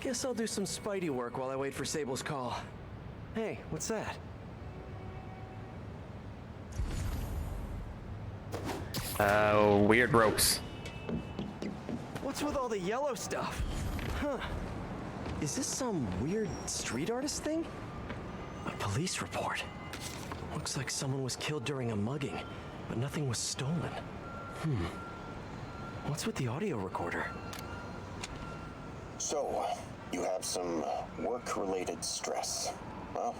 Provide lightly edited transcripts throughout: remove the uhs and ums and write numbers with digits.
Guess I'll do some Spidey work while I wait for Sable's call. Hey, what's that? Weird ropes. What's with all the yellow stuff? Huh. Is this some weird street artist thing? A police report. Looks like someone was killed during a mugging, but nothing was stolen. What's with the audio recorder? So, you have some work-related stress. Well,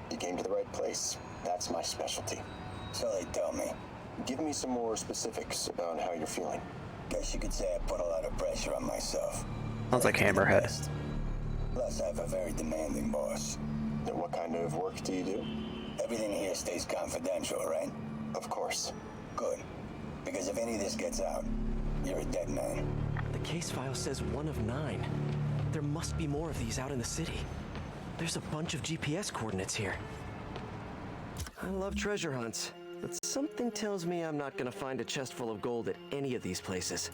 you came to the right place. That's my specialty. So they tell me. Give me some more specifics about how you're feeling. Guess you could say I put a lot of pressure on myself. Sounds like Hammerhead. Plus, I have a very demanding boss. And what kind of work do you do? Everything here stays confidential, right? Of course. Good. Because if any of this gets out, you're a dead man. The case file says 1 of 9. There must be more of these out in the city. There's a bunch of GPS coordinates here. I love treasure hunts, but something tells me I'm not gonna find a chest full of gold at any of these places.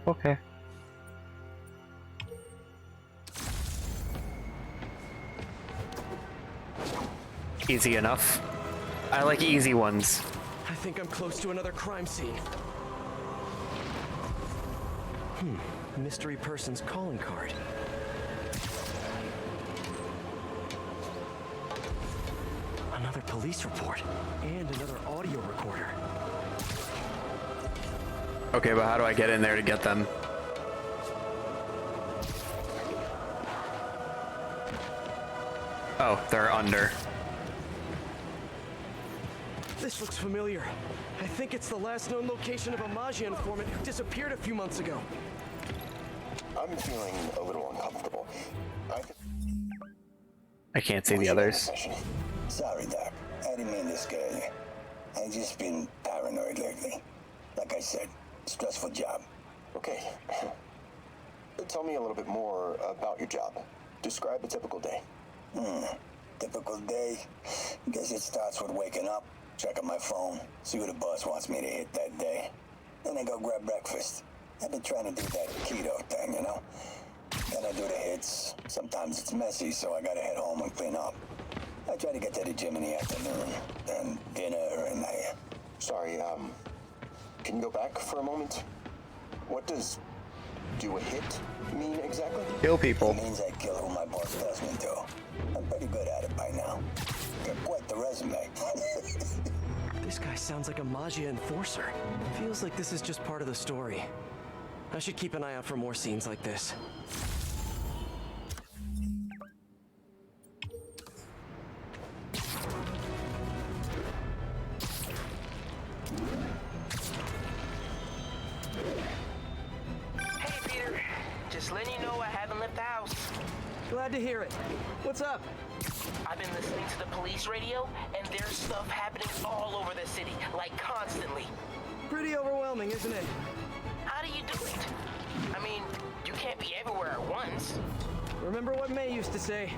Okay. Easy enough. I like easy ones. I think I'm close to another crime scene. Mystery person's calling card. Another police report and another audio recorder. Okay, but how do I get in there to get them? Oh, they're under. This looks familiar. I think it's the last known location of a Maggia informant who disappeared a few months ago. I'm feeling a little uncomfortable. I can't see the others. Sorry, Doc. I didn't mean to scare you. I've just been paranoid lately. Like I said, stressful job. Okay. Tell me a little bit more about your job. Describe a typical day. Typical day? Guess it starts with waking up, checking my phone, see what the boss wants me to hit that day. Then I go grab breakfast. I've been trying to do that keto thing, you know? Then I do the hits. Sometimes it's messy, so I gotta head home and clean up. I try to get to the gym in the afternoon, then dinner, and Sorry, can you go back for a moment? What does do a hit mean exactly? Kill people. It means I kill who my boss tells me to. I'm pretty good at it by now. Got quite the resume. This guy sounds like a Maggia enforcer. Feels like this is just part of the story. I should keep an eye out for more scenes like this. Hey, Peter. Just letting you know I haven't left the house. Glad to hear it. What's up? I've been listening to the police radio, and there's stuff happening all over the city, like constantly. Pretty overwhelming, isn't it? How do you do it? I mean, you can't be everywhere at once. Remember what May used to say?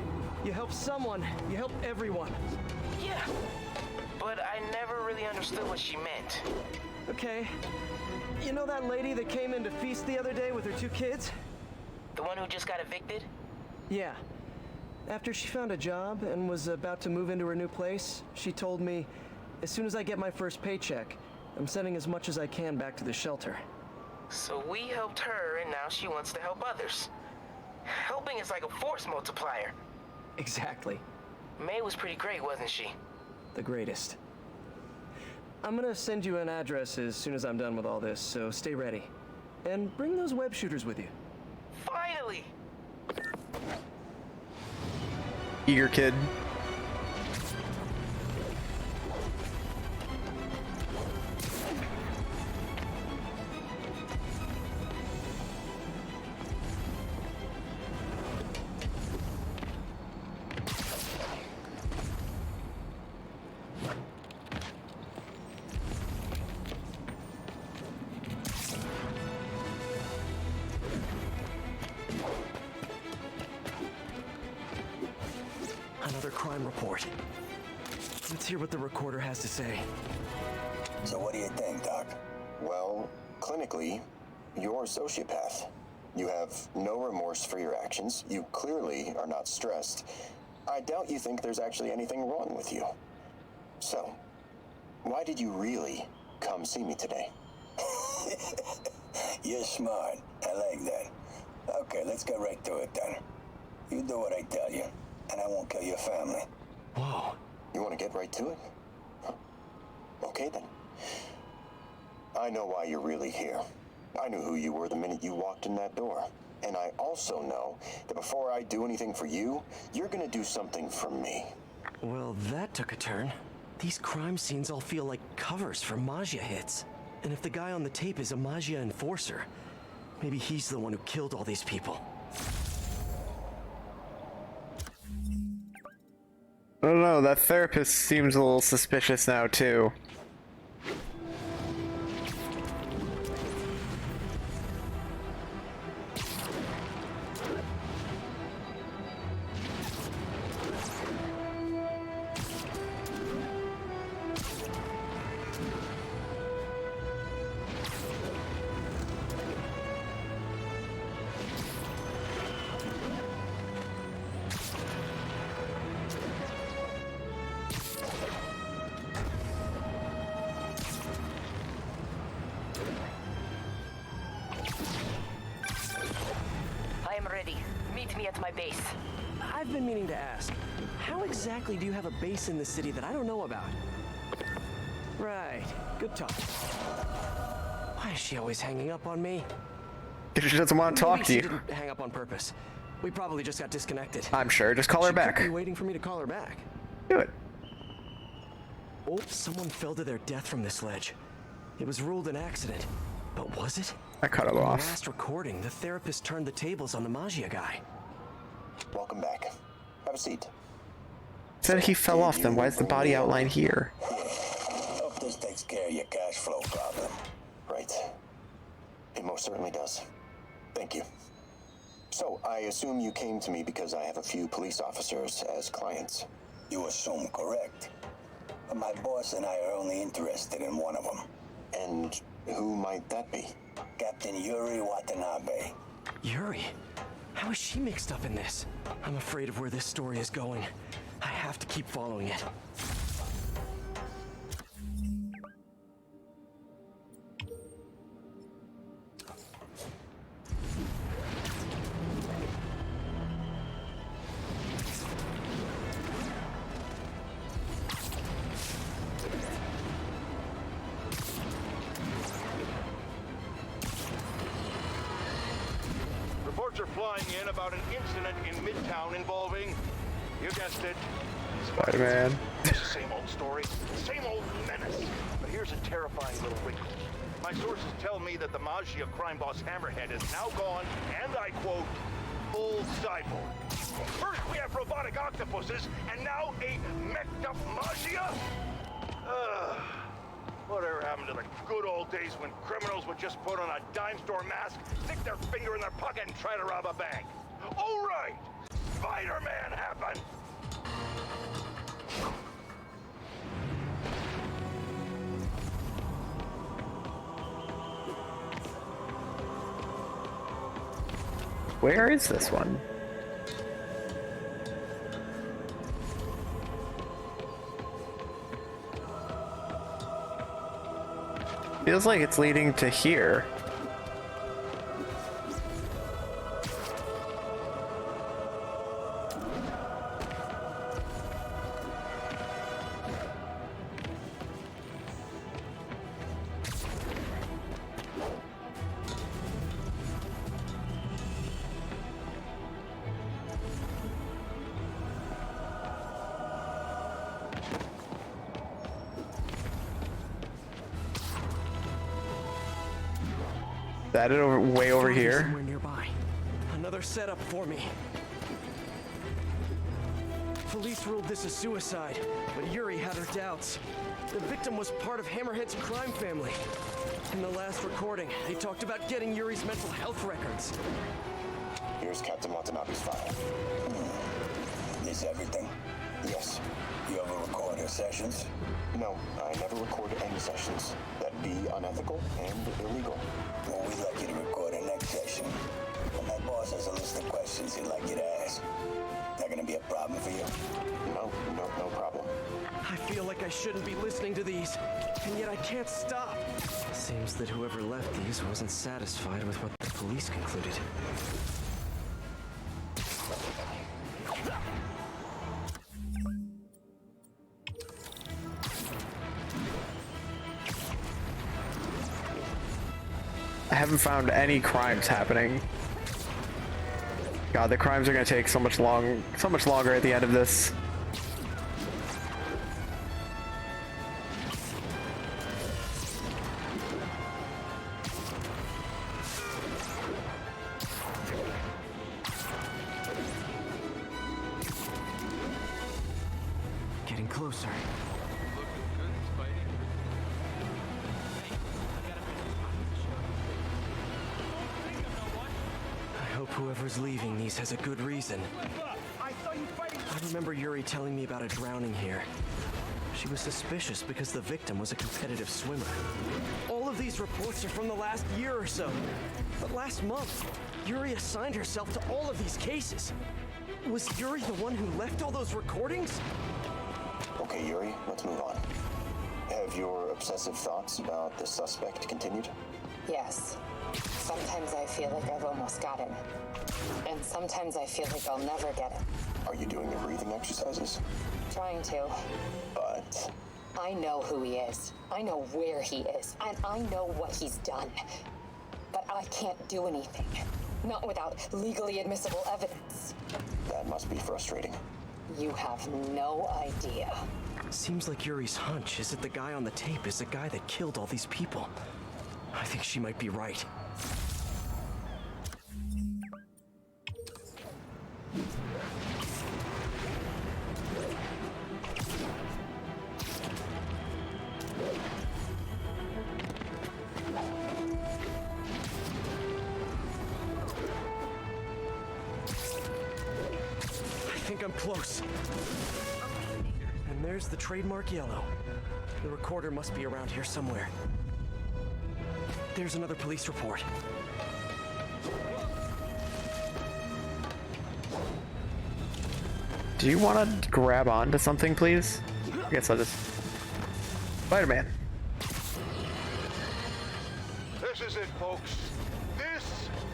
You help someone, you help everyone. Yeah, but I never really understood what she meant. Okay. You know that lady that came into Feast the other day with her 2 kids? The one who just got evicted? Yeah. After she found a job and was about to move into her new place, she told me, as soon as I get my first paycheck, I'm sending as much as I can back to the shelter. So we helped her, and now she wants to help others. Helping is like a force multiplier. Exactly. May was pretty great, wasn't she? The greatest. I'm gonna send you an address as soon as I'm done with all this, so stay ready. And bring those web shooters with you. Finally! Eager kid. Another crime report. Let's hear what the recorder has to say. So what do you think, Doc? Well, clinically, you're a sociopath. You have no remorse for your actions. You clearly are not stressed. I doubt you think there's actually anything wrong with you. So, why did you really come see me today? You're smart. I like that. Okay, let's get right to it then. You do what I tell you, and I won't kill your family. Whoa. You want to get right to it? Huh. Okay then. I know why you're really here. I knew who you were the minute you walked in that door. And I also know that before I do anything for you, you're gonna do something for me. Well, that took a turn. These crime scenes all feel like covers for Maggia hits. And if the guy on the tape is a Maggia enforcer, maybe he's the one who killed all these people. I don't know, that therapist seems a little suspicious now, too. Meet me at my base. I've been meaning to ask, how exactly do you have a base in the city that I don't know about? Right, good talk. Why is she always hanging up on me? She doesn't want to talk to Maybe you. she didn't hang up on purpose. We probably just got disconnected. I'm sure. Just call her She back. could be waiting for me to call her back. Do it. Oh, someone fell to their death from this ledge. It was ruled an accident, but was it? I cut it In the off. last recording, the therapist turned the tables on the Maggia guy. Welcome back. Have a seat. Said he fell off, then why is the body outline here? Hope this takes care of your cash flow problem. Right. It most certainly does. Thank you. So, I assume you came to me because I have a few police officers as clients. You assume correct. But my boss and I are only interested in one of them. And who might that be? Captain Yuri Watanabe. Yuri? How is she mixed up in this? I'm afraid of where this story is going. I have to keep following it. Reports are flying in about an incident in Midtown involving, you guessed it, Spider-Man. It's the same old story, same old menace. But here's a terrifying little wrinkle. My sources tell me that the Maggia crime boss Hammerhead is now gone, and I quote, full cyborg. First we have robotic octopuses, and now a mech'd up Maggia? Whatever happened to the good old days when criminals would just put on a dime store mask, stick their finger in their pocket, and try to rob a bank? Oh, right! Spider-Man happened! Where is this one? Feels like it's leading to here. That it over way over here. Somewhere nearby. Another setup for me. Police ruled this a suicide, but Yuri had her doubts. The victim was part of Hammerhead's crime family. In the last recording, they talked about getting Yuri's mental health records. Here's Captain Watanabe's file. This everything? Yes. You ever record her sessions? No, I never record any sessions. That'd be unethical and illegal. Well, we'd like you to record her next session. boss has a list of questions he'd like you to ask. That gonna be a problem for you? No problem. I feel like I shouldn't be listening to these, and yet I can't stop. Seems that whoever left these wasn't satisfied with what the police concluded. I haven't found any crimes happening. God, the crimes are gonna take so much longer at the end of this. Getting closer. Looking good, Spidey. I hope whoever's leaving these has a good reason. I remember Yuri telling me about a drowning here. She was suspicious because the victim was a competitive swimmer. All of these reports are from the last year or so. But last month, Yuri assigned herself to all of these cases. Was Yuri the one who left all those recordings? Okay, Yuri, let's move on. Have your obsessive thoughts about the suspect continued? Yes. Sometimes I feel like I've almost got him. And sometimes I feel like I'll never get him. Are you doing the breathing exercises? Trying to. But I know who he is. I know where he is. And I know what he's done. But I can't do anything. Not without legally admissible evidence. that must be frustrating. You have no idea. Seems like Yuri's hunch is that the guy on the tape is the guy that killed all these people. I think she might be right. I think I'm close. And there's the trademark yellow. The recorder must be around here somewhere. There's another police report. Do you want to grab onto something, please? I guess I'll just... Spider-Man. This is it, folks. This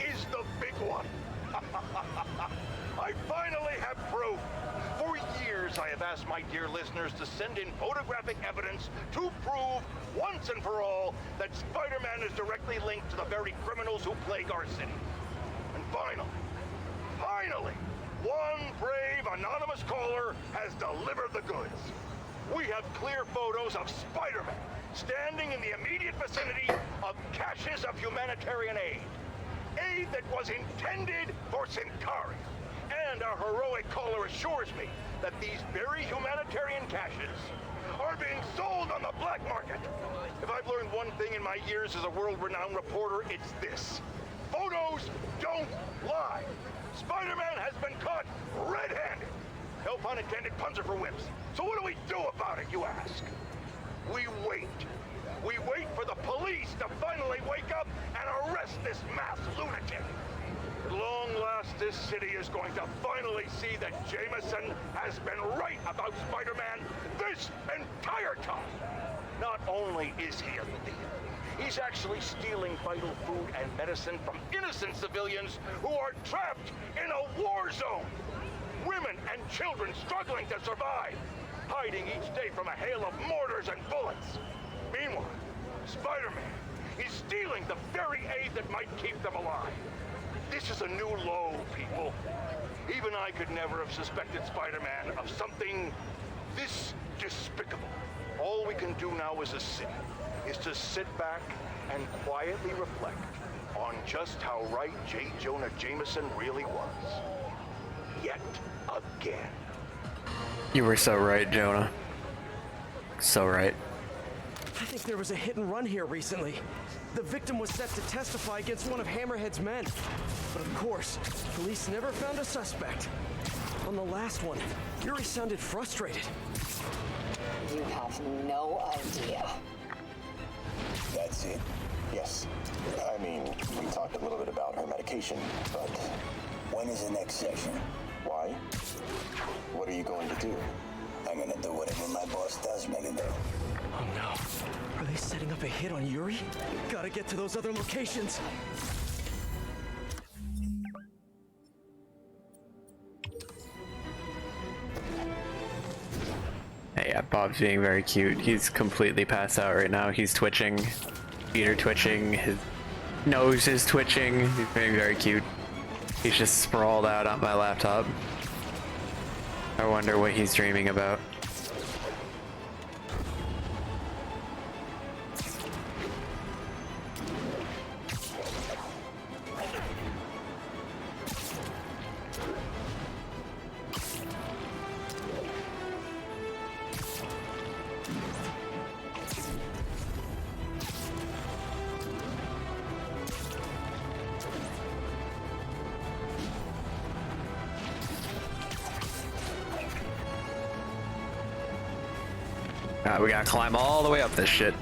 is the big one. I finally have proof. For years, I have asked my dear listeners to send in photographic evidence to prove, once and for all, that Spider-Man is directly linked to the very criminals who plague our city. And finally, one brave anonymous caller has delivered the goods. We have clear photos of Spider-Man standing in the immediate vicinity of caches of humanitarian aid. Aid that was intended for Sincari. And our heroic caller assures me that these very humanitarian caches are being sold on the black market. If I've learned one thing in my years as a world-renowned reporter, it's this. Photos don't lie. Spider-Man has been caught red-handed. No pun intended, puns are for wimps. So what do we do about it, you ask? We wait. We wait for the police to finally wake up and arrest this mass lunatic. At long last, this city is going to finally see that Jameson has been right about Spider-Man this entire time. Not only is he a thief, he's actually stealing vital food and medicine from innocent civilians who are trapped in a war zone. Women and children struggling to survive, hiding each day from a hail of mortars and bullets. Meanwhile, Spider-Man is stealing the very aid that might keep them alive. This is a new low, people. Even I could never have suspected Spider-Man of something this despicable. All we can do now as a city is to sit back and quietly reflect on just how right J. Jonah Jameson really was. Yet again. You were so right, Jonah. So right. I think there was a hit and run here recently. The victim was set to testify against one of Hammerhead's men. But of course, police never found a suspect. On the last one, Yuri sounded frustrated. You have no idea. That's it. Yes. I mean, we talked a little bit about her medication, but is the next session. Why? What are you going to do? I'm gonna do whatever my boss tells me to do. Oh no. Are they setting up a hit on Yuri? Gotta get to those other locations. Hey, yeah, Bob's being very cute. He's completely passed out right now. He's twitching. Feet are twitching. His nose is twitching. He's being very cute. He's just sprawled out on my laptop. I wonder what he's dreaming about. We gotta climb all the way up this shit.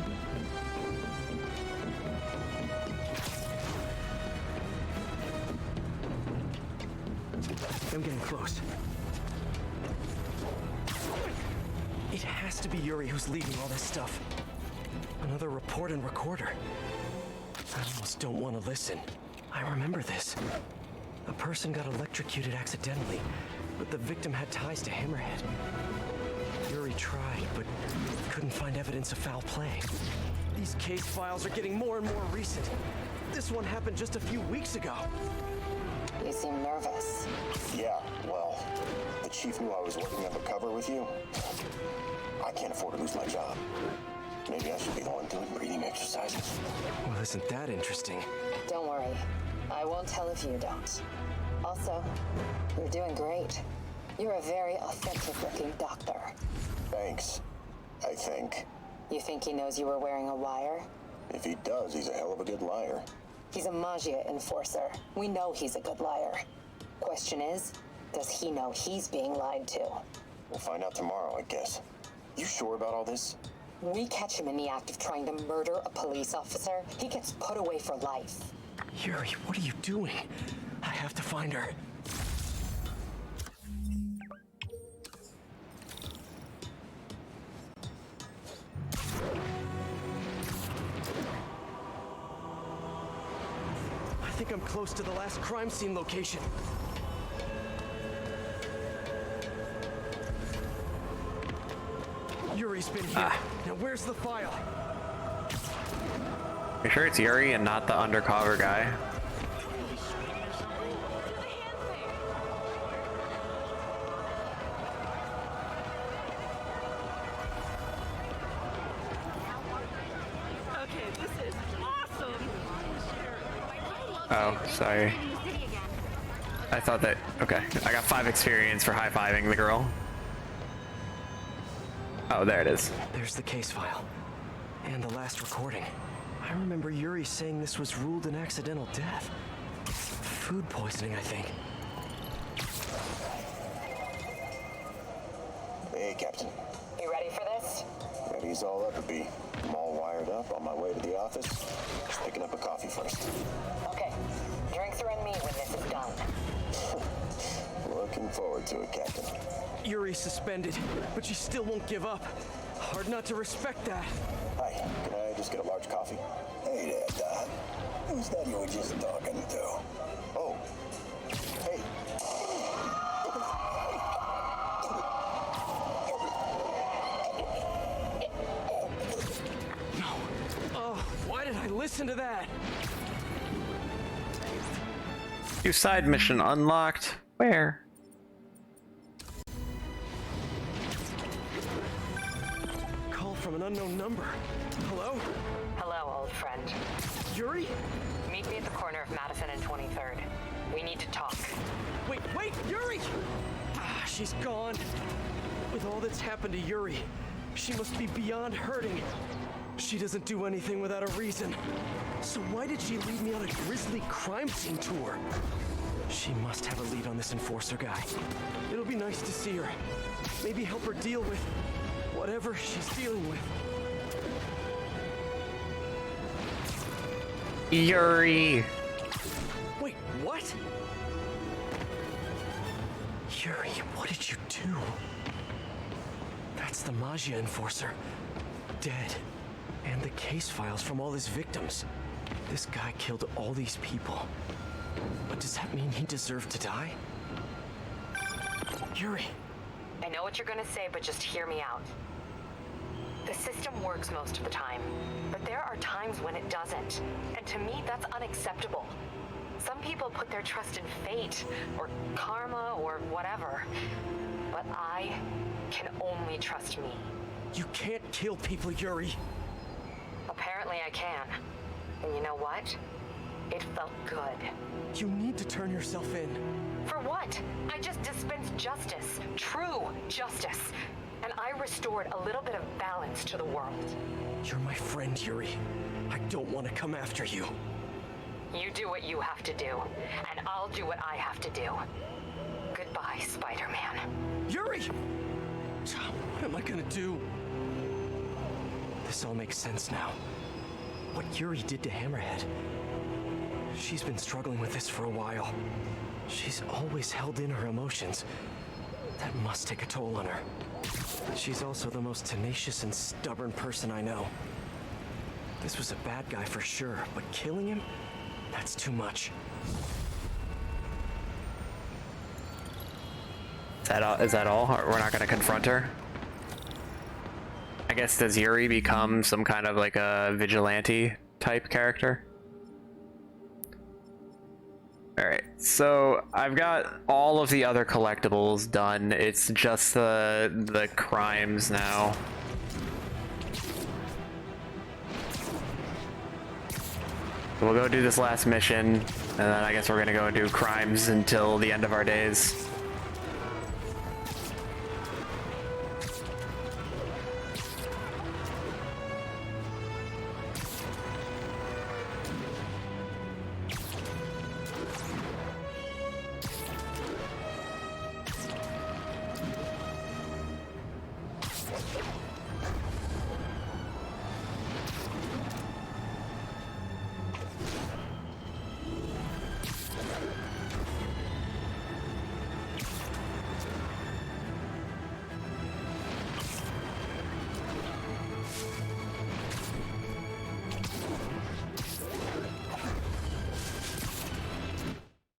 I'm getting close. It has to be Yuri who's leading all this stuff. Another report and recorder. I almost don't want to listen. I remember this. A person got electrocuted accidentally, but the victim had ties to Hammerhead. Yuri tried, but couldn't find evidence of foul play. These case files are getting more and more recent. This one happened just a few weeks ago. You seem nervous. Yeah, well, the chief knew I was working undercover with you. I can't afford to lose my job. Maybe I should be the one doing breathing exercises. Well, isn't that interesting? Don't worry. I won't tell if you don't. Also, you're doing great. You're a very authentic-looking doctor. Thanks, I think. You think he knows you were wearing a wire? If he does, he's a hell of a good liar. He's a Maggia enforcer. We know he's a good liar. Question is, does he know he's being lied to? We'll find out tomorrow, I guess. You sure about all this? We catch him in the act of trying to murder a police officer, he gets put away for life. Yuri, what are you doing? I have to find her. I think I'm close to the last crime scene location. Yuri's been here. Now where's the file? You sure it's Yuri and not the undercover guy? Okay, this is awesome. Oh, sorry. I thought that... Okay, I got 5 experience for high-fiving the girl. Oh, there it is. There's the case file. And the last recording. I remember Yuri saying this was ruled an accidental death. Food poisoning, I think. Hey, Captain. You ready for this? Ready as I'll ever be. I'm all wired up, on my way to the office. Just picking up a coffee first. Okay. Drinks are on me when this is done. Looking forward to it, Captain. Yuri's suspended, but she still won't give up. Hard not to respect that. Hi, can I just get a large coffee? Hey there, Doc. Who's that you were just talking to? Oh, hey. No. Oh, why did I listen to that? New side mission unlocked. Where? Call from an unknown number. Hello? Hello, old friend. Yuri? Meet me at the corner of Madison and 23rd. We need to talk. Wait, Yuri! Ah, she's gone. With all that's happened to Yuri, she must be beyond hurting. She doesn't do anything without a reason. So why did she lead me on a grisly crime scene tour? She must have a lead on this enforcer guy. It'll be nice to see her. Maybe help her deal with whatever she's dealing with. Yuri! Wait, what? Yuri, what did you do? That's the Maggia enforcer. Dead. And the case files from all his victims. This guy killed all these people. But does that mean he deserved to die? Yuri. I know what you're gonna say, but just hear me out. The system works most of the time, but there are times when it doesn't. And to me, that's unacceptable. Some people put their trust in fate, or karma, or whatever. But I can only trust me. You can't kill people, Yuri. Apparently I can. And you know what? It felt good. You need to turn yourself in. For what? I just dispensed justice. True justice. And I restored a little bit of balance to the world. You're my friend, Yuri. I don't want to come after you. You do what you have to do, and I'll do what I have to do. Goodbye, Spider-Man. Yuri! What am I gonna do? This all makes sense now. What Yuri did to Hammerhead. She's been struggling with this for a while. She's always held in her emotions. That must take a toll on her. She's also the most tenacious and stubborn person I know. This was a bad guy for sure, but killing him? That's too much. Is that all? We're not gonna confront her? I guess, does Yuri become some kind of like a vigilante type character? Alright, so I've got all of the other collectibles done. It's just the crimes now. We'll go do this last mission, and then I guess we're gonna go do crimes until the end of our days.